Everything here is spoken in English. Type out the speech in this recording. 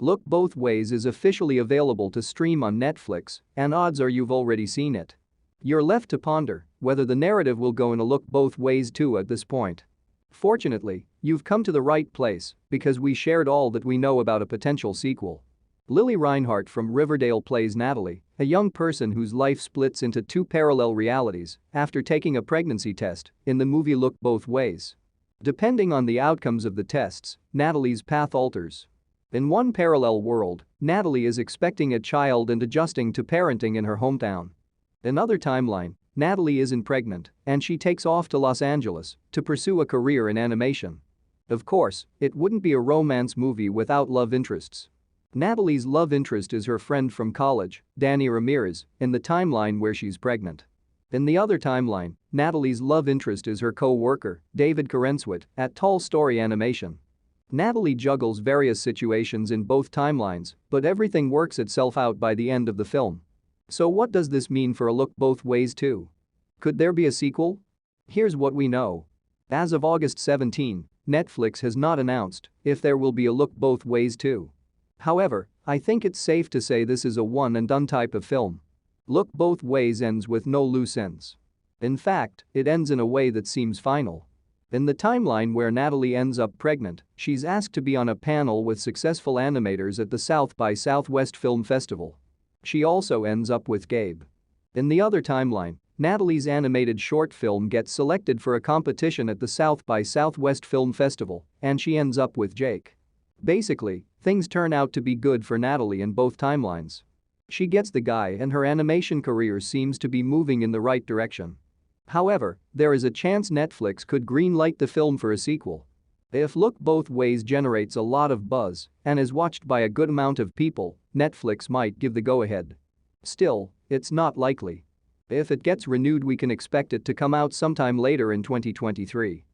Look Both Ways is officially available to stream on Netflix, and odds are you've already seen it. You're left to ponder whether the narrative will go in a Look Both Ways too at this point. Fortunately, you've come to the right place because we shared all that we know about a potential sequel. Lily Reinhart from Riverdale plays Natalie, a young person whose life splits into two parallel realities after taking a pregnancy test in the movie Look Both Ways. Depending on the outcomes of the tests, Natalie's path alters. In one parallel world, Natalie is expecting a child and adjusting to parenting in her hometown. Another timeline, Natalie isn't pregnant and she takes off to Los Angeles to pursue a career in animation. Of course, it wouldn't be a romance movie without love interests. Natalie's love interest is her friend from college, Danny Ramirez, in the timeline where she's pregnant. In the other timeline, Natalie's love interest is her co-worker, David Corenswet, at Tall Story Animation. Natalie juggles various situations in both timelines, but everything works itself out by the end of the film. So what does this mean for a Look Both Ways 2? Could there be a sequel? Here's what we know. As of August 17, Netflix has not announced if there will be a Look Both Ways 2. However, I think it's safe to say this is a one-and-done type of film. Look Both Ways ends with no loose ends. In fact, it ends in a way that seems final. In the timeline where Natalie ends up pregnant, she's asked to be on a panel with successful animators at the South by Southwest Film Festival. She also ends up with Gabe. In the other timeline, Natalie's animated short film gets selected for a competition at the South by Southwest Film Festival, and she ends up with Jake. Basically, things turn out to be good for Natalie in both timelines. She gets the guy and her animation career seems to be moving in the right direction. However, there is a chance Netflix could greenlight the film for a sequel. If Look Both Ways generates a lot of buzz and is watched by a good amount of people, Netflix might give the go-ahead. Still, it's not likely. If it gets renewed, we can expect it to come out sometime later in 2023.